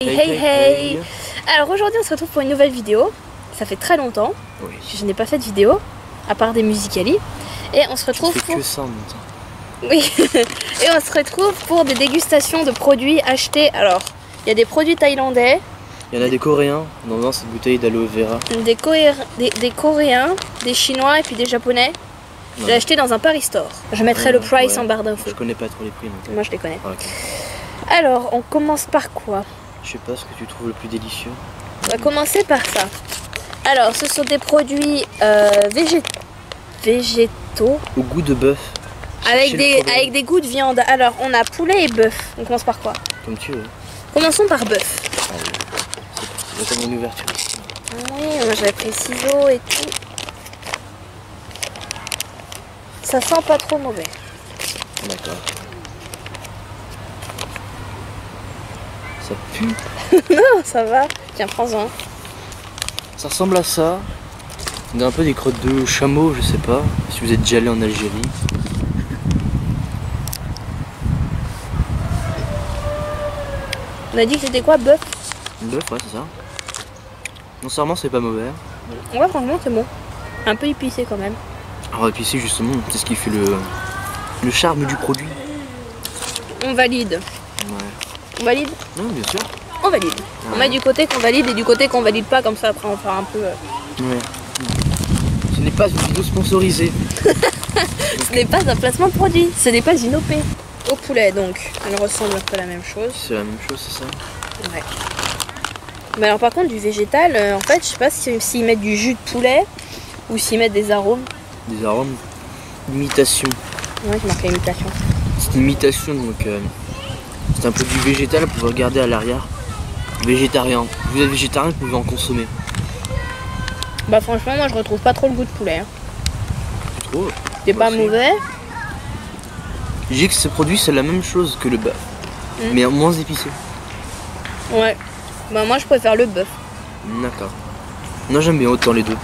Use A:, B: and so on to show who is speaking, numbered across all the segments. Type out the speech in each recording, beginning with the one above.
A: Hey. Alors aujourd'hui on se retrouve pour une nouvelle vidéo. Ça fait très longtemps que je n'ai pas fait de vidéo, à part des Musicali. Et on se retrouve pour...
B: que ça en même temps.
A: Oui. Et on se retrouve pour des dégustations de produits achetés. Alors, il y a des produits thaïlandais.
B: Il y en a des Coréens dans cette bouteille d'aloe vera.
A: Des Coréens, des Chinois et puis des Japonais. Je l'ai acheté dans un Paris Store. Je mettrai le price en barre d'infos.
B: Je connais pas trop les prix. Donc...
A: Moi je les connais.
B: Ah, okay.
A: Alors, on commence par quoi?
B: Je sais pas ce que tu trouves le plus délicieux.
A: On va commencer par ça. Alors, ce sont des produits végétaux.
B: Au goût de bœuf.
A: Avec des goûts de viande. Alors, on a poulet et bœuf. On commence par quoi?
B: Comme tu veux.
A: Commençons par bœuf.
B: C'est comme une ouverture.
A: Oui, moi j'avais pris ciseaux et tout. Ça sent pas trop mauvais.
B: D'accord. Ça pue.
A: Non, ça va. Tiens, prends-en.
B: Ça ressemble à ça. On a un peu des crottes de chameau, je sais pas. Si vous êtes déjà allé en Algérie.
A: On a dit que c'était quoi, bœuf?
B: Bœuf, ouais, c'est ça. Non, sincèrement, c'est pas mauvais.
A: Ouais, franchement, c'est bon. Un peu épicé quand même.
B: Alors, épicé, justement, c'est ce qui fait le charme du produit.
A: On valide.
B: Ouais.
A: On valide?
B: Non, bien sûr.
A: On valide.
B: Ouais.
A: On met du côté qu'on valide et du côté qu'on valide pas, comme ça après on fera un peu...
B: Ouais. Ce n'est pas une vidéo sponsorisée.
A: Ce n'est pas un placement de produit, ce n'est pas une OP. Au poulet donc, elle ressemble un peu à la même chose.
B: C'est la même chose, c'est ça?
A: Ouais. Mais alors par contre du végétal, en fait je sais pas s'ils mettent du jus de poulet ou s'ils mettent des arômes.
B: Des arômes. Imitation.
A: Ouais, c'est marqué imitation.
B: C'est une imitation donc c'est un produit végétal, vous pouvez regarder à l'arrière. Végétarien. Vous êtes végétarien, vous pouvez en consommer.
A: Bah franchement moi je retrouve pas trop le goût de poulet. Hein.
B: Tu trouves?
A: C'est pas mauvais.
B: Je dis que ce produit c'est la même chose que le bœuf, mais moins épicé.
A: Ouais. Bah moi je préfère le bœuf.
B: D'accord. Non, j'aime bien autant les deux.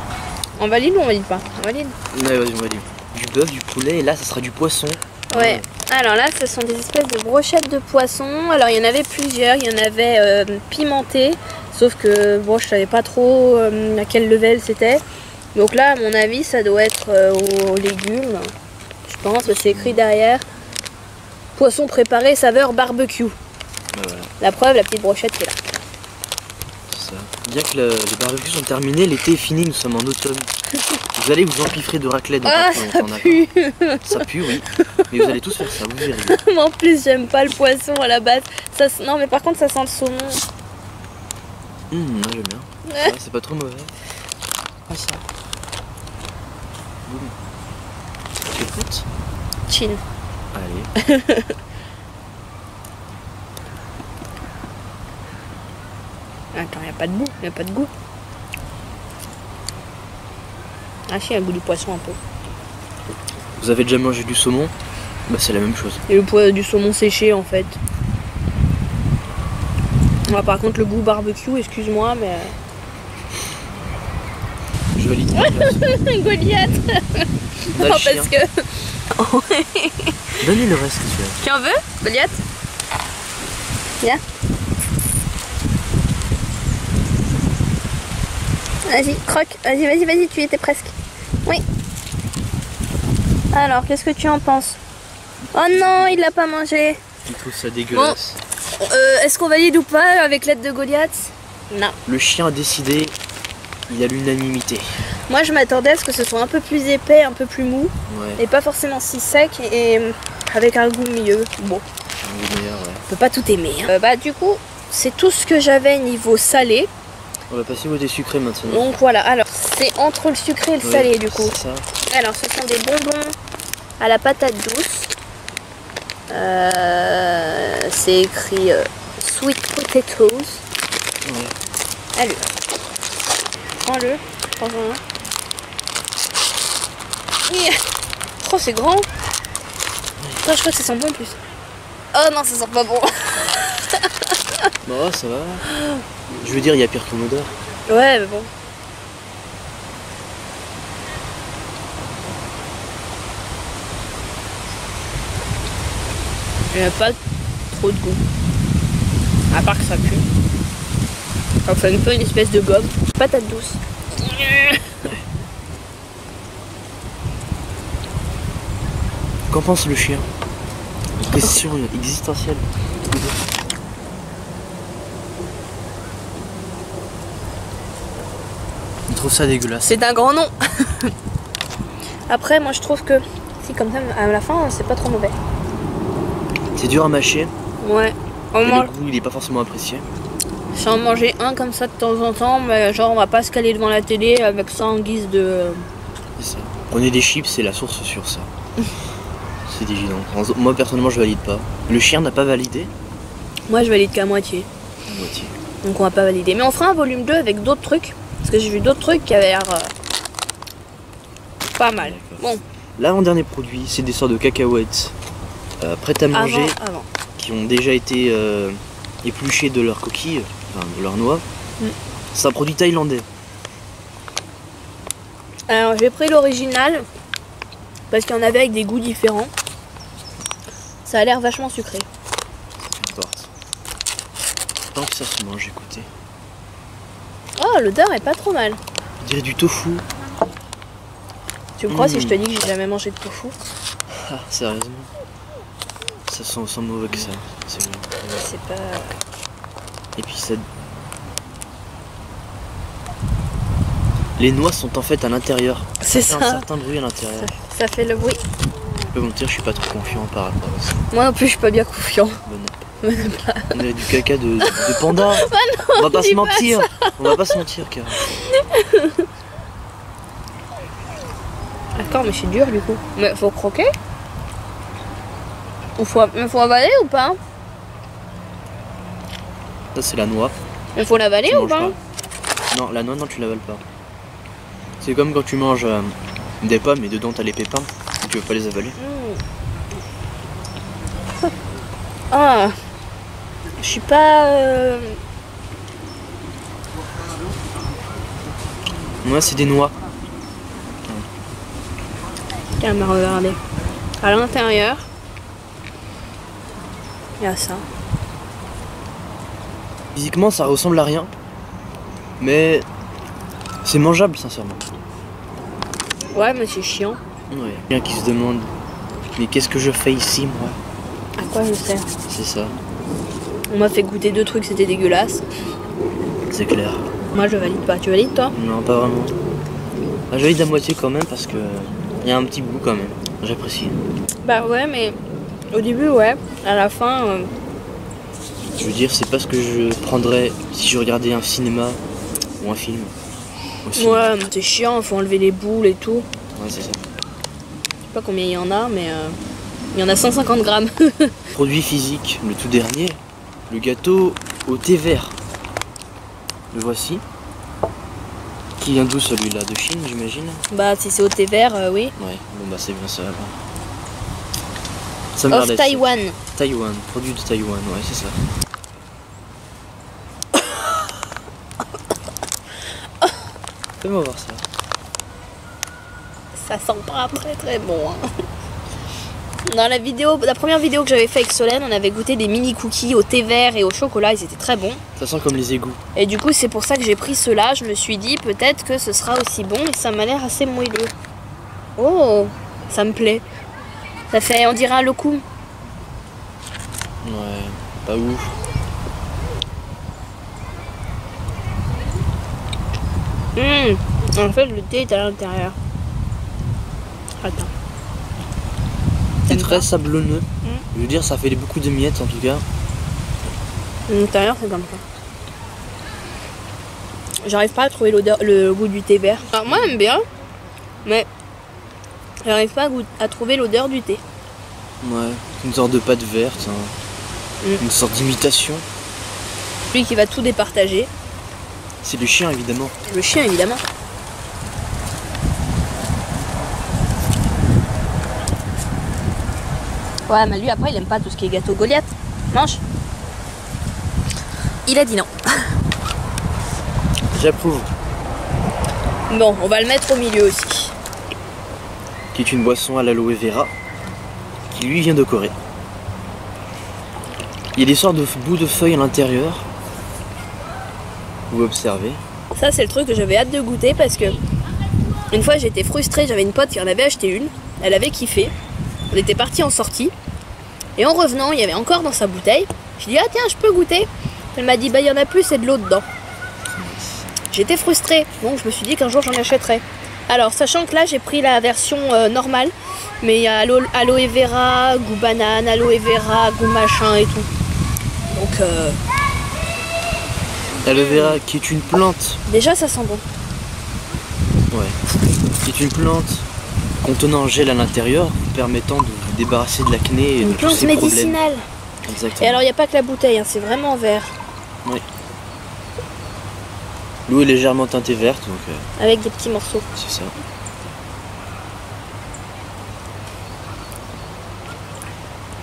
A: On valide ou on valide pas? On valide.
B: Ouais, vas-y, on valide. Du bœuf, du poulet, et là ça sera du poisson.
A: Ouais. Alors là ce sont des espèces de brochettes de poisson. Alors il y en avait plusieurs, il y en avait pimentées. Sauf que bon je savais pas trop à quel level c'était. Donc là à mon avis ça doit être aux légumes. Je pense que c'est écrit derrière. Poisson préparé saveur barbecue.
B: Voilà.
A: La preuve, la petite brochette qui est là.
B: C'est ça. Bien que les barbecues sont terminés, l'été est fini, nous sommes en automne. Vous allez vous empiffrer de raclette dans
A: Ah, ça pue.
B: Ça pue, oui. Mais vous allez tous faire ça, vous verrez.
A: Mais en plus, j'aime pas le poisson à la base. Ça, non, mais par contre, ça sent le saumon.
B: Non, j'aime bien. Ouais, c'est pas trop mauvais. Ah, ça. Boum. Tu es prête?
A: Chin.
B: Allez.
A: Attends, y a pas de goût, y a pas de goût. Ah si, y a le goût du poisson un peu.
B: Vous avez déjà mangé du saumon? Bah c'est la même chose.
A: Et le poids du saumon séché en fait. Ouais, par contre le goût barbecue, excuse-moi, mais...
B: Je valide.
A: Goliath. Non, parce que...
B: Donnez le reste si tu veux.
A: Tu en veux, Goliath? Viens. Vas-y, croque. Vas-y, tu y étais presque. Oui. Alors, qu'est-ce que tu en penses? Oh non, il l'a pas mangé.
B: Je trouve ça dégueulasse.
A: Bon, est-ce qu'on valide ou pas avec l'aide de Goliath? Non.
B: Le chien a décidé, il a l'unanimité.
A: Moi, je m'attendais à ce que ce soit un peu plus épais, un peu plus mou.
B: Ouais.
A: Et pas forcément si sec et avec un goût mieux. Bon.
B: Un goût meilleur, ouais.
A: On peut pas tout aimer. Hein. Bah, du coup, c'est tout ce que j'avais niveau salé.
B: On va passer au côté sucré maintenant.
A: Donc voilà, alors c'est entre le sucré et le salé du coup.
B: Ça.
A: Alors ce sont des bonbons à la patate douce. C'est écrit sweet potatoes.
B: Ouais.
A: Allez, prends-le, prends-en un. Oui. Oh c'est grand. Oh, je crois que ça sent bon en plus. Oh non, ça sent pas bon.
B: Bah ça va. Je veux dire, il y a pire comme odeur.
A: Ouais, mais bon. Il n'y a pas trop de goût. À part que ça pue. Enfin, un peu une espèce de gomme. Patate douce.
B: Qu'en pense le chien? Question existentielle. Il trouve ça dégueulasse.
A: C'est un grand nom. Après, moi je trouve que si comme ça, à la fin, c'est pas trop mauvais.
B: C'est dur à mâcher.
A: Ouais.
B: Et le goût, il est pas forcément apprécié.
A: Je vais en manger un comme ça de temps en temps, mais genre on va pas se caler devant la télé avec ça en guise de...
B: C'est ça. Prenez des chips, c'est la source sur ça. C'est évident. Moi personnellement je valide pas. Le chien n'a pas validé.
A: Moi je valide qu'à moitié.
B: À moitié.
A: Donc on va pas valider. Mais on fera un volume 2 avec d'autres trucs. Parce que j'ai vu d'autres trucs qui avaient l'air pas mal. Bon.
B: L'avant-dernier produit, c'est des sortes de cacahuètes prêtes à manger.
A: Avant.
B: Qui ont déjà été épluchées de leur coquille, enfin de leur noix. C'est un produit thaïlandais.
A: Alors j'ai pris l'original parce qu'il y en avait avec des goûts différents. Ça a l'air vachement sucré.
B: N'importe. Tant que ça se mange, écoutez.
A: Oh, l'odeur est pas trop mal.
B: On dirait du tofu.
A: Tu me crois si je te dis que j'ai jamais mangé de tofu?
B: Ah, sérieusement. Ça sent aussi mauvais que ça. C'est bon.
A: C'est pas...
B: Et puis ça... Les noix sont en fait à l'intérieur.
A: C'est
B: ça.
A: ça.
B: Un certain bruit à l'intérieur.
A: Ça fait le bruit.
B: Je peux mentir, je suis pas trop confiant par rapport à ça.
A: Moi non plus, je suis pas bien confiant.
B: On a du caca de panda. On va pas se mentir. On va pas se mentir, car.
A: D'accord, mais c'est dur du coup. Mais faut croquer? Ou faut avaler ou pas?
B: Ça c'est la noix.
A: Mais faut l'avaler
B: Tu
A: ou
B: manges
A: pas?
B: Non, la noix non, tu l'avales pas. C'est comme quand tu manges des pommes et dedans t'as les pépins et tu veux pas les avaler.
A: Ah, je suis pas...
B: Moi c'est des noix.
A: Tiens, mais regardez. À l'intérieur, il y a ça.
B: Physiquement ça ressemble à rien. Mais c'est mangeable sincèrement.
A: Ouais, mais c'est chiant.
B: Ouais. Bien qui se demande, mais qu'est-ce que je fais ici moi?
A: À quoi je sers?
B: C'est ça.
A: On m'a fait goûter 2 trucs, c'était dégueulasse.
B: C'est clair.
A: Moi je valide pas. Tu valides toi?
B: Non, pas vraiment. Ah, je valide à moitié quand même parce que il y a un petit goût quand même. J'apprécie.
A: Bah ouais, mais au début ouais. À la fin...
B: Je veux dire, c'est pas ce que je prendrais si je regardais un cinéma ou un film. Aussi.
A: Ouais, c'est chiant, faut enlever les boules et tout.
B: Ouais, c'est ça.
A: Je sais pas combien il y en a, mais il y en a 150 grammes.
B: Produit physique, le tout dernier, le gâteau au thé vert. Le voici. Qui vient d'où celui-là? De Chine, j'imagine?
A: Bah si c'est au thé vert, oui.
B: Ouais, bon bah c'est bien ça alors. Ça me
A: Of
B: laisse.
A: Taïwan.
B: Taïwan, produit de Taïwan, ouais, c'est ça. Fais-moi voir ça.
A: Ça sent pas très très bon. Hein. Dans la première vidéo que j'avais fait avec Solène, on avait goûté des mini cookies au thé vert et au chocolat, ils étaient très bons.
B: Ça sent comme les égouts.
A: Et du coup, c'est pour ça que j'ai pris ceux-là. Je me suis dit peut-être que ce sera aussi bon et ça m'a l'air assez moelleux. Oh, ça me plaît. Ça fait, on dirait un lokoum.
B: Ouais, pas ouf.
A: En fait, le thé est à l'intérieur. Attends.
B: C'est très sablonneux. Je veux dire, ça fait beaucoup de miettes en tout cas.
A: À l'intérieur, c'est comme ça. J'arrive pas à trouver l'odeur, le goût du thé vert. Alors, moi, j'aime bien, mais j'arrive pas à trouver l'odeur du thé.
B: Ouais, une sorte de pâte verte, hein. Une sorte d'imitation.
A: Celui qui va tout départager.
B: C'est le chien évidemment.
A: Le chien, évidemment. Ouais, mais lui, après, il aime pas tout ce qui est gâteau Goliath. Mange. Il a dit non.
B: J'approuve.
A: Bon, on va le mettre au milieu aussi.
B: Qui est une boisson à l'aloe vera, qui lui vient de Corée. Il y a des sortes de bouts de feuilles à l'intérieur. pouvez observer.
A: Ça c'est le truc que j'avais hâte de goûter parce que une fois j'étais frustrée, j'avais une pote qui en avait acheté une, elle avait kiffé, on était partis en sortie et en revenant il y avait encore dans sa bouteille, je dis ah tiens je peux goûter, elle m'a dit bah il y en a plus, c'est de l'eau dedans. J'étais frustrée, donc je me suis dit qu'un jour j'en achèterais. Alors sachant que là j'ai pris la version normale, mais il y a aloe vera, goût banane, aloe vera, goût machin et tout. Donc
B: L'aloe vera qui est une plante.
A: déjà ça sent bon.
B: Ouais. Qui est une plante contenant un gel à l'intérieur, permettant de vous débarrasser de l'acné et de
A: Une
B: tous
A: plante
B: ces problèmes.
A: médicinale.
B: Exactement.
A: Et alors il n'y a pas que la bouteille, hein, c'est vraiment vert.
B: Oui. L'eau est légèrement teintée verte, donc
A: Avec des petits morceaux.
B: c'est ça.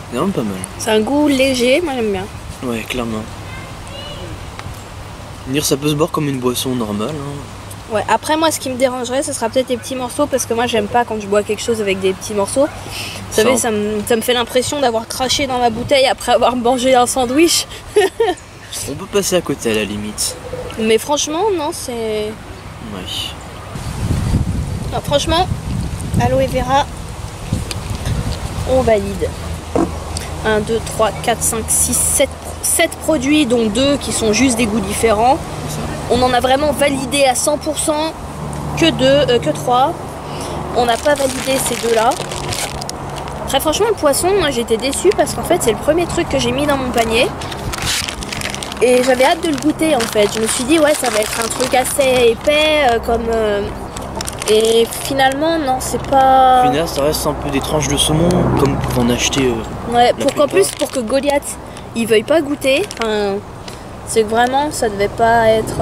B: C'est vraiment pas mal.
A: C'est un goût léger, moi j'aime bien.
B: Ouais, clairement. Dire ça peut se boire comme une boisson normale. Hein.
A: Ouais, après moi ce qui me dérangerait ce sera peut-être les petits morceaux parce que moi j'aime pas quand je bois quelque chose avec des petits morceaux. Vous savez, ça me fait l'impression d'avoir craché dans ma bouteille après avoir mangé un sandwich.
B: On peut passer à côté à la limite.
A: Mais franchement, non, c'est...
B: Ouais.
A: Non, franchement, aloe vera, on valide. 1, 2, 3, 4, 5, 6, 7 produits, dont 2 qui sont juste des goûts différents. On en a vraiment validé à 100% que 3. On n'a pas validé ces 2-là. Très franchement, le poisson, moi j'étais déçue parce qu'en fait c'est le premier truc que j'ai mis dans mon panier. Et j'avais hâte de le goûter en fait. Je me suis dit ouais ça va être un truc assez épais Et finalement non c'est pas...
B: Finalement ça reste un peu des tranches de saumon comme pour en acheter.
A: Ouais, pour qu'en plus pour que Goliath il veuille pas goûter, c'est que vraiment ça devait pas être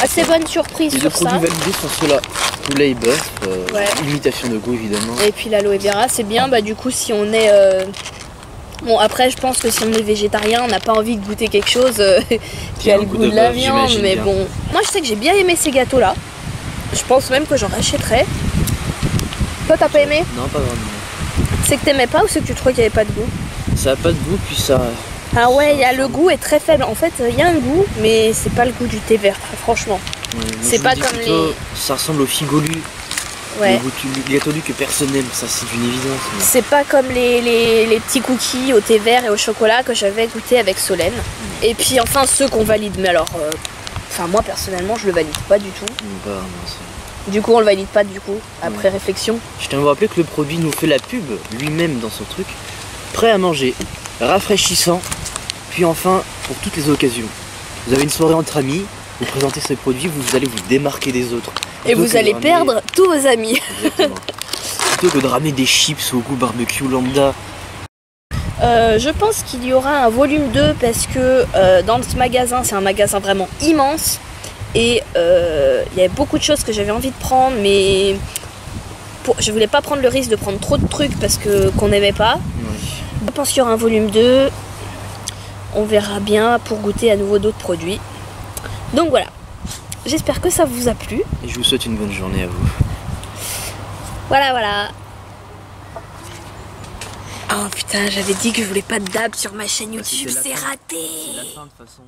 A: assez bonne surprise
B: Les deux
A: sur ça.
B: produits validés sont ceux-là. Poulet et bœuf,
A: Ouais.
B: imitation de goût évidemment.
A: Et puis l'aloe vera c'est bien, bah du coup si on est... Bon après je pense que si on est végétarien on n'a pas envie de goûter quelque chose qui a le goût de la
B: bœuf,
A: viande,
B: j'imagine
A: mais
B: bien.
A: bon. Moi je sais que j'ai bien aimé ces gâteaux là. Je pense même que j'en rachèterais. Toi t'as pas aimé?
B: Non, pas vraiment.
A: C'est que t'aimais pas ou c'est que tu trouvais qu'il n'y avait pas de goût?
B: Ça a pas de goût, puis ça.
A: Ah ouais, le goût est très faible. En fait, il y a un goût, mais c'est pas le goût du thé vert, très franchement.
B: Ouais, moi,
A: C'est
B: je
A: pas
B: me dis
A: comme
B: plutôt, ça ressemble au figolu.
A: Ouais.
B: Le gâteau lu que personne n'aime, ça c'est une évidence. Mais...
A: C'est pas comme les petits cookies au thé vert et au chocolat que j'avais goûté avec Solène. Et puis enfin ceux qu'on valide. Mais alors, moi personnellement, je le valide pas du tout.
B: Pas vraiment, c'est-
A: Du coup, on le valide pas du coup, après réflexion.
B: Je tiens à vous rappeler que le produit nous fait la pub lui-même dans son truc. Prêt à manger, rafraîchissant, puis enfin pour toutes les occasions. Vous avez une soirée entre amis, vous présentez ce produit, vous allez vous démarquer des autres.
A: Et
B: Plutôt
A: vous
B: que de
A: allez
B: ramener-
A: perdre tous vos amis.
B: Exactement. Plutôt que de ramener des chips au goût barbecue lambda.
A: Je pense qu'il y aura un volume 2 parce que dans ce magasin, c'est un magasin vraiment immense. Et il y avait beaucoup de choses que j'avais envie de prendre, mais je voulais pas prendre le risque de prendre trop de trucs parce qu'on n'aimait pas.
B: Ouais.
A: Je pense qu'il y aura un volume 2. On verra bien pour goûter à nouveau d'autres produits. Donc voilà. J'espère que ça vous a plu.
B: Et je vous souhaite une bonne journée à vous.
A: Voilà. Oh putain, j'avais dit que je voulais pas de dab sur ma chaîne YouTube, c'est raté.
B: C'est la fin de toute façon.